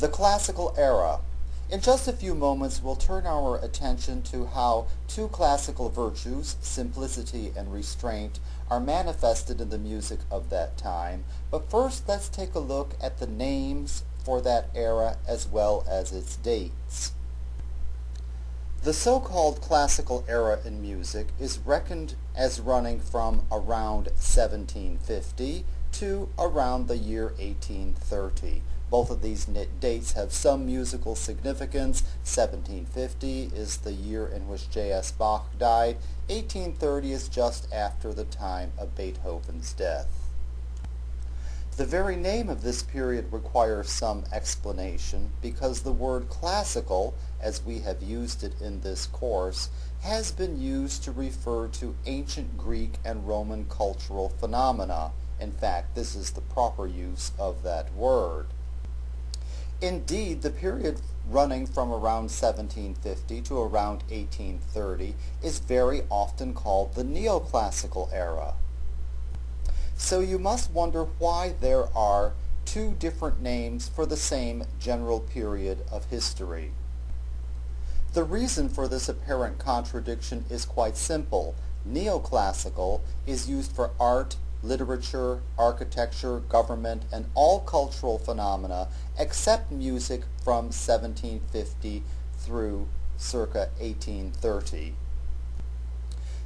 The classical era. In just a few moments, we'll turn our attention to how two classical virtues, simplicity and restraint, are manifested in the music of that time. But first, let's take a look at the names for that era as well as its dates. The so-called classical era in music is reckoned as running from around 1750 to around the year 1830. Both of these dates have some musical significance. 1750 is the year in which J.S. Bach died. 1830 is just after the time of Beethoven's death. The very name of this period requires some explanation because the word classical, as we have used it in this course, has been used to refer to ancient Greek and Roman cultural phenomena. In fact, this is the proper use of that word. Indeed, the period running from around 1750 to around 1830 is very often called the neoclassical era. So you must wonder why there are two different names for the same general period of history. The reason for this apparent contradiction is quite simple. Neoclassical is used for art, literature, architecture, government, and all cultural phenomena except music from 1750 through circa 1830.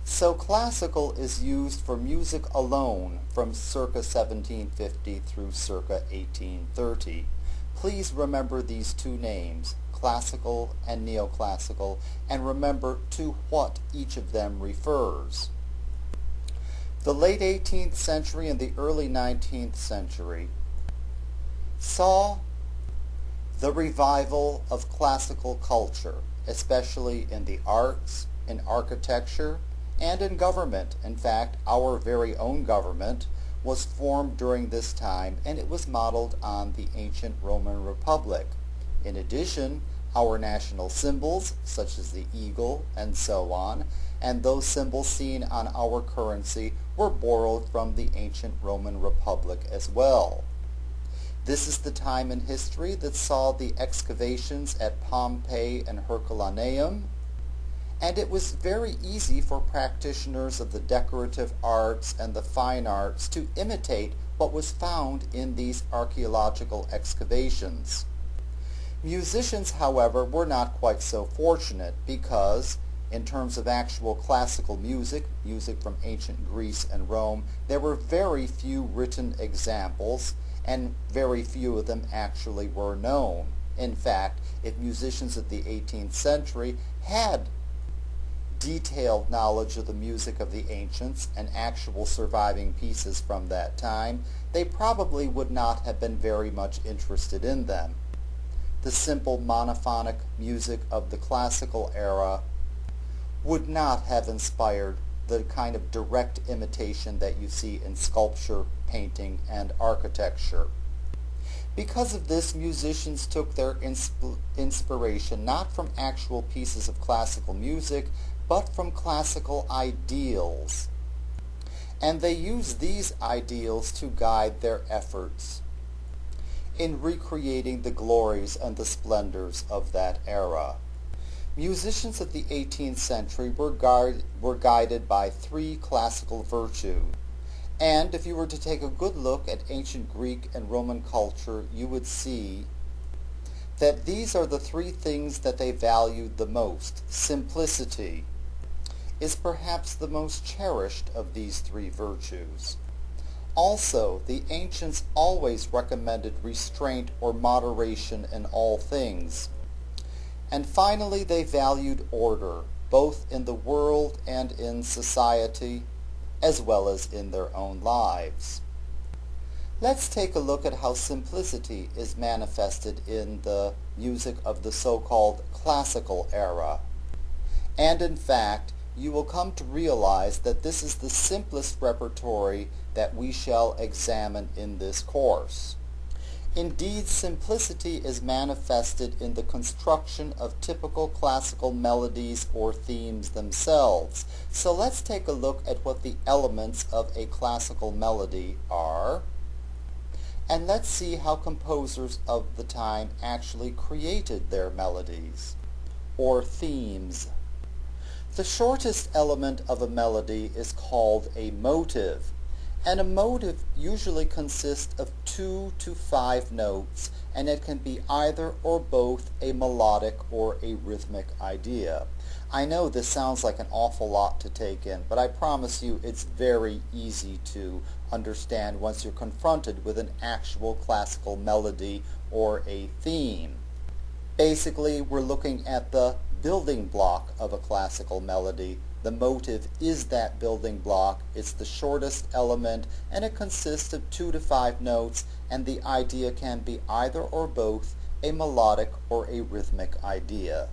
So classical is used for music alone from circa 1750 through circa 1830. Please remember these two names, classical and neoclassical, and remember to what each of them refers. The late 18th century and the early 19th century saw the revival of classical culture, especially in the arts, in architecture, and in government. In fact, our very own government was formed during this time, and it was modeled on the ancient Roman Republic. In addition, our national symbols, such as the eagle and so on, and those symbols seen on our currency were borrowed from the ancient Roman Republic as well. This is the time in history that saw the excavations at Pompeii and Herculaneum, and it was very easy for practitioners of the decorative arts and the fine arts to imitate what was found in these archaeological excavations. Musicians, however, were not quite so fortunate because, in terms of actual classical music, music from ancient Greece and Rome, there were very few written examples, and very few of them actually were known. In fact, if musicians of the 18th century had detailed knowledge of the music of the ancients and actual surviving pieces from that time, they probably would not have been very much interested in them. The simple monophonic music of the classical era would not have inspired the kind of direct imitation that you see in sculpture, painting, and architecture. Because of this, musicians took their inspiration not from actual pieces of classical music, but from classical ideals. And they used these ideals to guide their efforts in recreating the glories and the splendors of that era. Musicians of the 18th century were guided by three classical virtues. And if you were to take a good look at ancient Greek and Roman culture, you would see that these are the three things that they valued the most. Simplicity is perhaps the most cherished of these three virtues. Also, the ancients always recommended restraint or moderation in all things. And finally, they valued order, both in the world and in society, as well as in their own lives. Let's take a look at how simplicity is manifested in the music of the so-called classical era. And in fact, you will come to realize that this is the simplest repertory that we shall examine in this course. Indeed, simplicity is manifested in the construction of typical classical melodies or themes themselves. So let's take a look at what the elements of a classical melody are. And let's see how composers of the time actually created their melodies, or themes. The shortest element of a melody is called a motive, and a motive usually consists of 2 to 5 notes, and it can be either or both a melodic or a rhythmic idea. I know this sounds like an awful lot to take in, but I promise you it's very easy to understand once you're confronted with an actual classical melody or a theme. Basically, we're looking at the building block of a classical melody. The motive is that building block. It's the shortest element, and it consists of 2 to 5 notes, and the idea can be either or both a melodic or a rhythmic idea.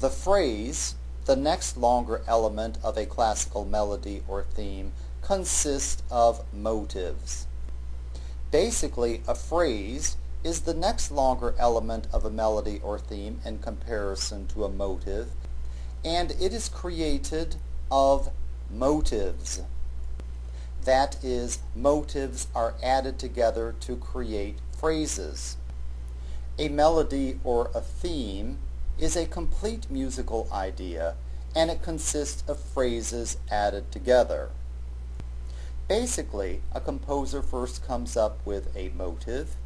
The phrase, the next longer element of a classical melody or theme, consists of motives. Basically, a phrase is the next longer element of a melody or theme in comparison to a motive, and it is created of motives. That is, motives are added together to create phrases. A melody or a theme is a complete musical idea, and it consists of phrases added together. Basically, a composer first comes up with a motive.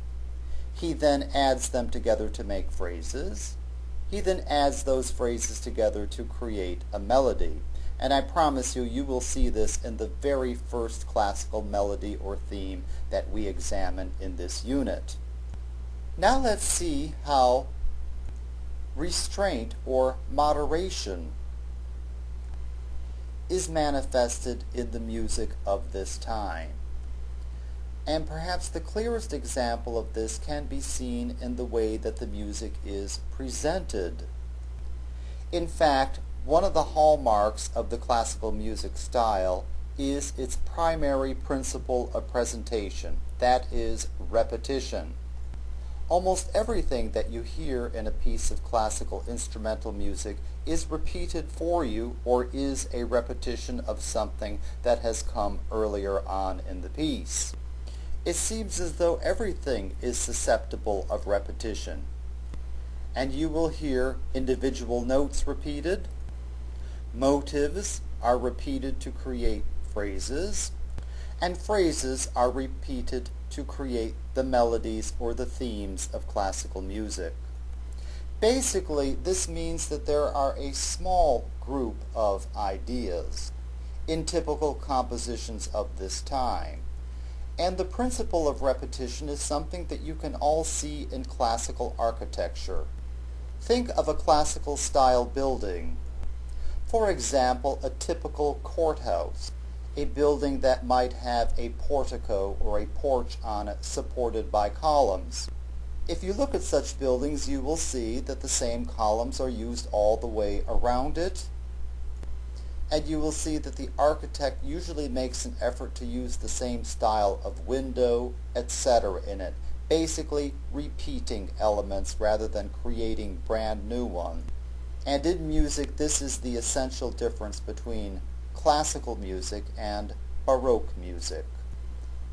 He then adds them together to make phrases. He then adds those phrases together to create a melody. And I promise you, you will see this in the very first classical melody or theme that we examine in this unit. Now let's see how restraint or moderation is manifested in the music of this time. And perhaps the clearest example of this can be seen in the way that the music is presented. In fact, one of the hallmarks of the classical music style is its primary principle of presentation, that is, repetition. Almost everything that you hear in a piece of classical instrumental music is repeated for you or is a repetition of something that has come earlier on in the piece. It seems as though everything is susceptible of repetition, and you will hear individual notes repeated, motives are repeated to create phrases, and phrases are repeated to create the melodies or the themes of classical music. Basically, this means that there are a small group of ideas in typical compositions of this time. And the principle of repetition is something that you can all see in classical architecture. Think of a classical style building. For example, a typical courthouse, a building that might have a portico or a porch on it supported by columns. If you look at such buildings, you will see that the same columns are used all the way around it, and you will see that the architect usually makes an effort to use the same style of window, etc. in it, basically repeating elements rather than creating brand new ones. And in music, this is the essential difference between classical music and Baroque music.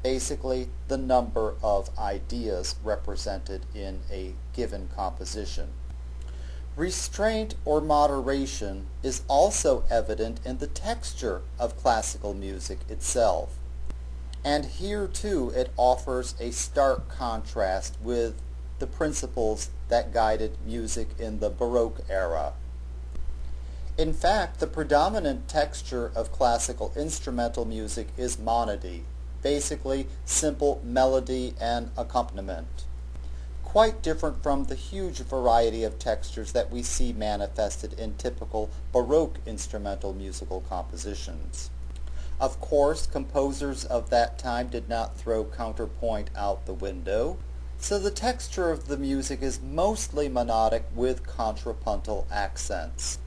Basically, the number of ideas represented in a given composition. Restraint or moderation is also evident in the texture of classical music itself. And here too it offers a stark contrast with the principles that guided music in the Baroque era. In fact, the predominant texture of classical instrumental music is monody, basically simple melody and accompaniment. Quite different from the huge variety of textures that we see manifested in typical Baroque instrumental musical compositions. Of course, composers of that time did not throw counterpoint out the window, so the texture of the music is mostly monodic with contrapuntal accents.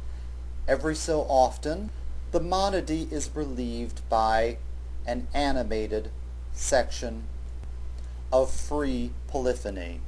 Every so often, the monody is relieved by an animated section of free polyphony.